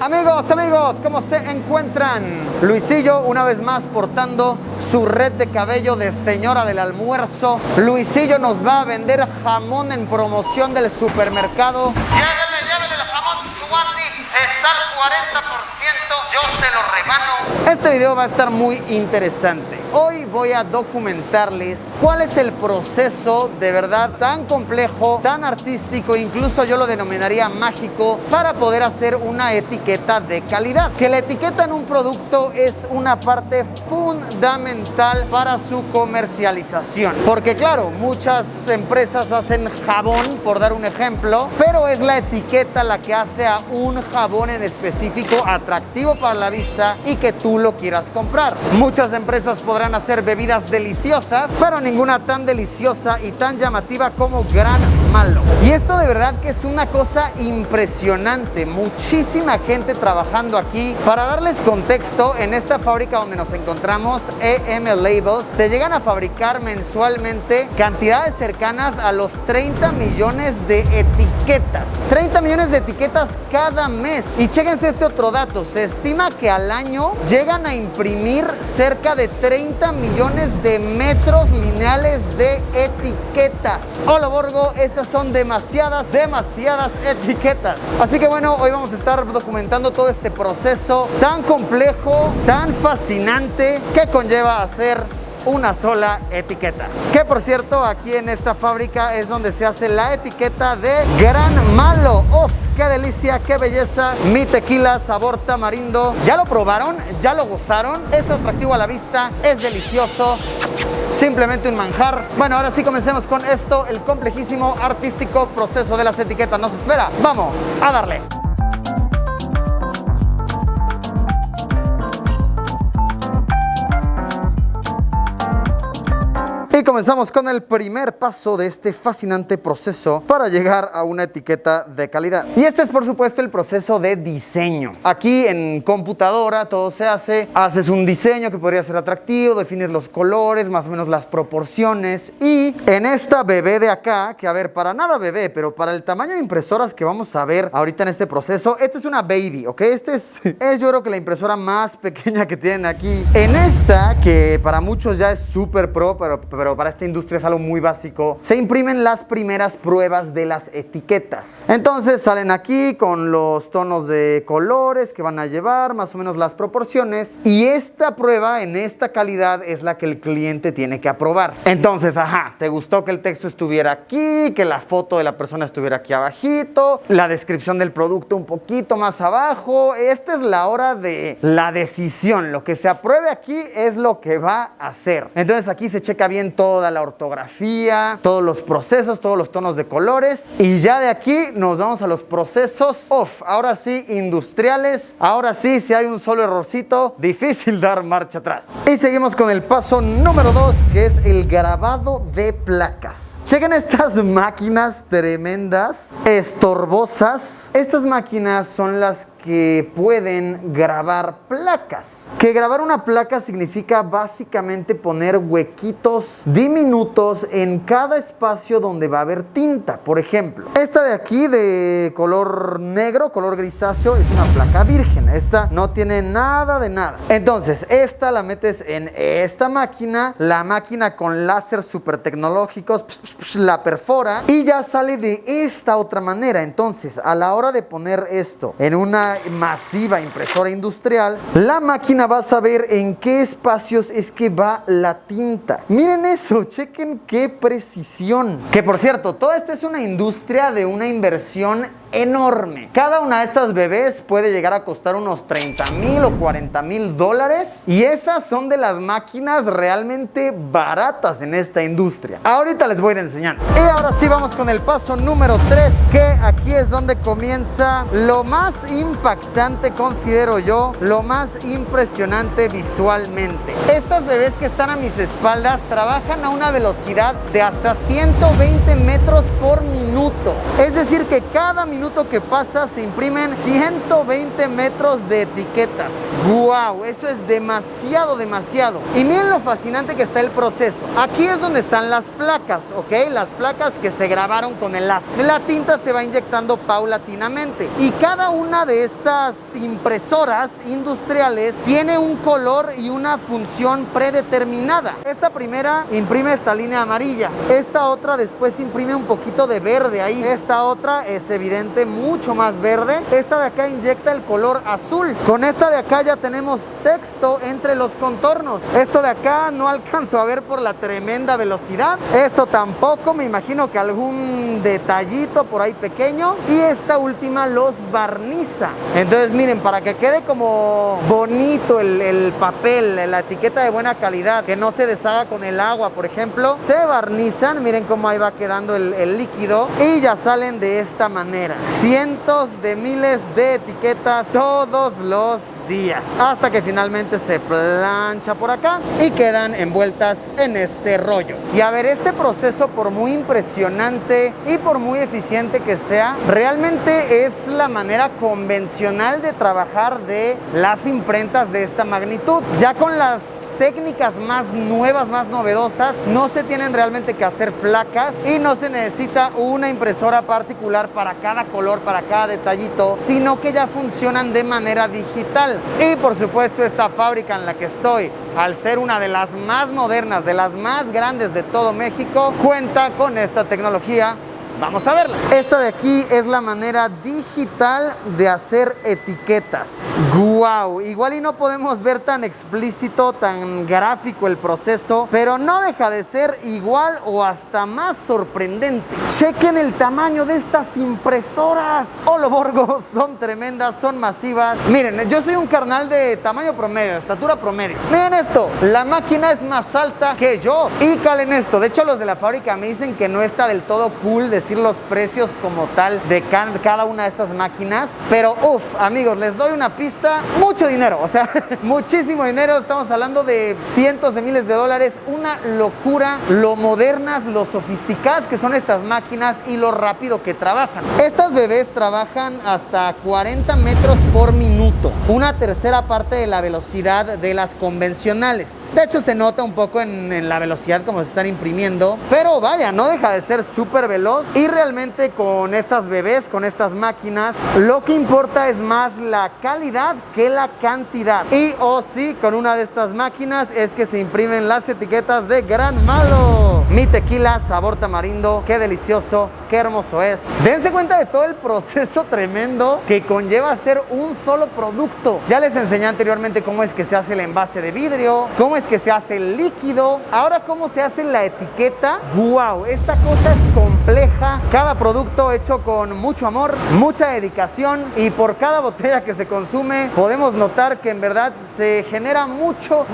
Amigos, ¿cómo se encuentran? Luisillo una vez más portando su red de cabello de señora del almuerzo. Luisillo nos va a vender jamón en promoción del supermercado. Llévele el jamón Swati, está al 40%, yo se lo rebano. Este video va a estar muy interesante. Hoy voy a documentarles cuál es el proceso de verdad tan complejo, tan artístico, incluso yo lo denominaría mágico, para poder hacer una etiqueta de calidad. Que la etiqueta en un producto es una parte fundamental para su comercialización. Porque claro, muchas empresas hacen jabón, por dar un ejemplo, pero es la etiqueta la que hace a un jabón en específico atractivo para la vista y que tú lo quieras comprar. Muchas empresas podrán hacer bebidas deliciosas, pero ninguna tan deliciosa y tan llamativa como Gran Malo. Y esto de verdad que es una cosa impresionante. Muchísima gente trabajando aquí. Para darles contexto, en esta fábrica donde nos encontramos, EM Labels, se llegan a fabricar mensualmente cantidades cercanas a los 30 millones de etiquetas. 30 millones de etiquetas cada mes. Y chéquense este otro dato. Se estima que al año llegan a imprimir cerca de 30 millones de metros lineales de etiquetas. Hola Borgo, esas son demasiadas etiquetas. Así que bueno, hoy vamos a estar documentando todo este proceso tan complejo, tan fascinante que conlleva hacer una sola etiqueta. Que por cierto, aquí en esta fábrica es donde se hace la etiqueta de Gran Malo. ¡Oh, qué delicia, qué belleza! Mi tequila sabor tamarindo. ¿Ya lo probaron? ¿Ya lo gozaron? Es atractivo a la vista, es delicioso, simplemente un manjar. Bueno, ahora sí comencemos con esto, el complejísimo artístico proceso de las etiquetas. Nos espera. Vamos a darle. Y comenzamos con el primer paso de este fascinante proceso para llegar a una etiqueta de calidad. Y este es por supuesto el proceso de diseño. Aquí en computadora todo se hace. Haces un diseño que podría ser atractivo, defines los colores, más o menos las proporciones. Y en esta bebé de acá, que a ver, para nada bebé, pero para el tamaño de impresoras que vamos a ver ahorita en este proceso, esta es una baby, ¿ok? Este es yo creo que la impresora más pequeña que tienen aquí. En esta, que para muchos ya es súper pro, pero para esta industria es algo muy básico, se imprimen las primeras pruebas de las etiquetas. Entonces salen aquí con los tonos de colores que van a llevar, más o menos las proporciones, y esta prueba en esta calidad es la que el cliente tiene que aprobar. Entonces, ¿te gustó que el texto estuviera aquí, que la foto de la persona estuviera aquí abajito, la descripción del producto un poquito más abajo? Esta es la hora de la decisión. Lo que se apruebe aquí es lo que va a hacer. Entonces aquí se checa bien toda la ortografía, todos los procesos, todos los tonos de colores, y ya de aquí nos vamos a los procesos ahora sí industriales. Ahora sí, si hay un solo errorcito, difícil dar marcha atrás. Y seguimos con el paso número 2, que es el grabado de placas. Chequen estas máquinas tremendas, estorbosas. Estas máquinas son las que pueden grabar placas. Que grabar una placa significa básicamente poner huequitos diminutos en cada espacio donde va a haber tinta. Por ejemplo, esta de aquí de color negro, color grisáceo, es una placa virgen. Esta no tiene nada de nada. Entonces, esta la metes en esta máquina, la máquina con láser súper tecnológicos la perfora y ya sale de esta otra manera. Entonces, a la hora de poner esto en una masiva impresora industrial, la máquina va a saber en qué espacios es que va la tinta. Miren eso, chequen qué precisión. Que por cierto, toda esta es una industria de una inversión enorme. Cada una de estas bebés puede llegar a costar unos 30,000 o 40,000 dólares, y esas son de las máquinas realmente baratas en esta industria. Ahorita les voy a ir enseñando. Y ahora sí vamos con el paso número 3, que aquí es donde comienza lo más impactante, considero yo, lo más impresionante visualmente. Estas bebés que están a mis espaldas trabajan a una velocidad de hasta 120 metros por minuto. Es decir que cada minuto minuto que pasa se imprimen 120 metros de etiquetas. ¡Wow! Eso es demasiado, demasiado. Y miren lo fascinante que está el proceso. Aquí es donde están las placas, ¿ok? Las placas que se grabaron con el láser. La tinta se va inyectando paulatinamente y cada una de estas impresoras industriales tiene un color y una función predeterminada. Esta primera imprime esta línea amarilla, esta otra después imprime un poquito de verde ahí, esta otra es evidente mucho más verde, esta de acá inyecta el color azul. Con esta de acá ya tenemos texto entre los contornos. Esto de acá no alcanzo a ver por la tremenda velocidad, esto tampoco, me imagino que algún detallito por ahí pequeño, y esta última los barniza. Entonces miren, para que quede como bonito el papel, la etiqueta de buena calidad, que no se deshaga con el agua, por ejemplo, se barnizan. Miren cómo ahí va quedando el líquido y ya salen de esta manera. Cientos de miles de etiquetas todos los días, hasta que finalmente se plancha por acá y quedan envueltas en este rollo. Y a ver, este proceso, por muy impresionante y por muy eficiente que sea, realmente es la manera convencional de trabajar de las imprentas de esta magnitud. Ya con las técnicas más nuevas, más novedosas, no se tienen realmente que hacer placas y no se necesita una impresora particular para cada color, para cada detallito, sino que ya funcionan de manera digital. Y por supuesto esta fábrica en la que estoy, al ser una de las más modernas, de las más grandes de todo México, cuenta con esta tecnología. Vamos a verla. Esta de aquí es la manera digital de hacer etiquetas. ¡Guau! Igual y no podemos ver tan explícito, tan gráfico el proceso, pero no deja de ser igual o hasta más sorprendente. Chequen el tamaño de estas impresoras. ¡Holo Borgo! Son tremendas, son masivas. Miren, yo soy un carnal de tamaño promedio, de estatura promedio. Miren esto, la máquina es más alta que yo. Y calen esto, de hecho los de la fábrica me dicen que no está del todo cool decir los precios como tal de cada una de estas máquinas, pero uff, amigos, les doy una pista: mucho dinero, o sea, muchísimo dinero. Estamos hablando de cientos de miles de dólares. Una locura lo modernas, lo sofisticadas que son estas máquinas y lo rápido que trabajan. Estas bebés trabajan hasta 40 metros por minuto, una tercera parte de la velocidad de las convencionales. De hecho se nota un poco en la velocidad como se están imprimiendo, pero vaya, no deja de ser súper veloz. Y realmente con estas bebés, con estas máquinas, lo que importa es más la calidad que la cantidad. Y sí, con una de estas máquinas es que se imprimen las etiquetas de Gran Malo. Mi tequila sabor tamarindo, qué delicioso, qué hermoso es. Dense cuenta de todo el proceso tremendo que conlleva hacer un solo producto. Ya les enseñé anteriormente cómo es que se hace el envase de vidrio, cómo es que se hace el líquido, ahora cómo se hace la etiqueta. ¡Wow! Esta cosa es compleja. Cada producto hecho con mucho amor, mucha dedicación, y por cada botella que se consume podemos notar que en verdad se genera mucho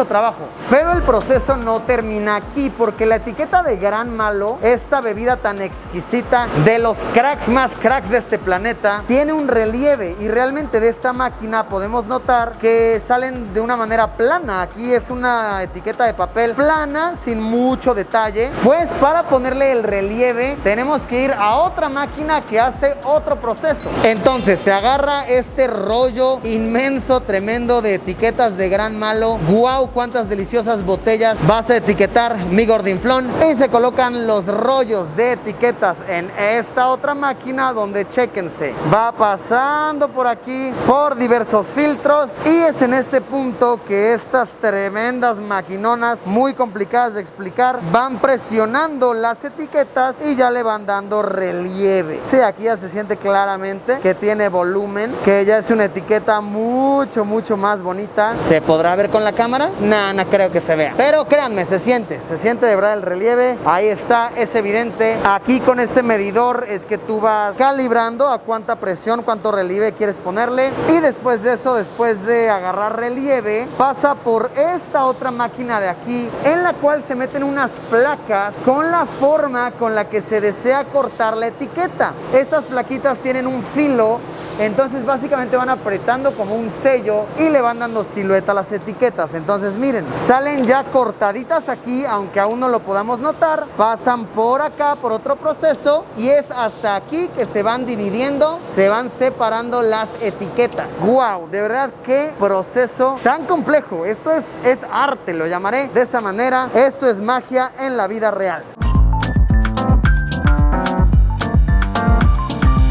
trabajo. Pero el proceso no termina aquí, porque la etiqueta de Gran Malo, esta bebida tan exquisita, de los cracks más cracks de este planeta, tiene un relieve, y realmente de esta máquina podemos notar que salen de una manera plana. Aquí es una etiqueta de papel plana, sin mucho detalle. Pues para ponerle el relieve tenemos que ir a otra máquina que hace otro proceso. Entonces se agarra este rollo inmenso, tremendo de etiquetas de Gran Malo. ¡Guau! Cuántas deliciosas botellas vas a etiquetar, mi gordinflón. Y se colocan los rollos de etiquetas en esta otra máquina, donde chéquense, va pasando por aquí por diversos filtros, y es en este punto que estas tremendas maquinonas, muy complicadas de explicar, van presionando las etiquetas y ya le van dando relieve. Sí, aquí ya se siente claramente que tiene volumen, que ya es una etiqueta mucho más bonita. ¿Se podrá ver con la cámara? No creo que se vea, pero créanme, se siente de verdad el relieve. Ahí está, es evidente. Aquí con este medidor es que tú vas calibrando a cuánta presión, cuánto relieve quieres ponerle, y después de eso, después de agarrar relieve, pasa por esta otra máquina de aquí, en la cual se meten unas placas con la forma con la que se desea cortar la etiqueta. Estas plaquitas tienen un filo, entonces básicamente van apretando como un sello y le van dando silueta a las etiquetas. Entonces miren, salen ya cortaditas aquí, aunque aún no lo podemos podamos notar, pasan por acá, por otro proceso, y es hasta aquí que se van dividiendo, se van separando las etiquetas. ¡Wow! De verdad, qué proceso tan complejo. Esto es arte, lo llamaré de esa manera. Esto es magia en la vida real.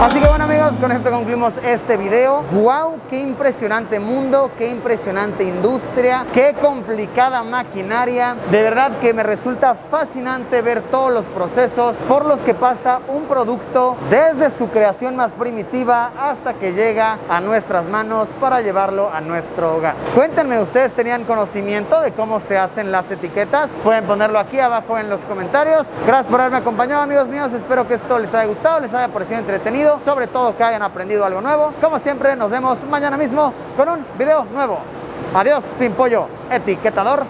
Así que bueno, amigos, con esto concluimos este video. ¡Wow! ¡Qué impresionante mundo! ¡Qué impresionante industria! ¡Qué complicada maquinaria! De verdad que me resulta fascinante ver todos los procesos por los que pasa un producto desde su creación más primitiva hasta que llega a nuestras manos para llevarlo a nuestro hogar. Cuéntenme, ¿ustedes tenían conocimiento de cómo se hacen las etiquetas? Pueden ponerlo aquí abajo en los comentarios. Gracias por haberme acompañado, amigos míos. Espero que esto les haya gustado, les haya parecido entretenido. Sobre todo que hayan aprendido algo nuevo. Como siempre, nos vemos mañana mismo con un video nuevo. Adiós, Pimpollo etiquetador.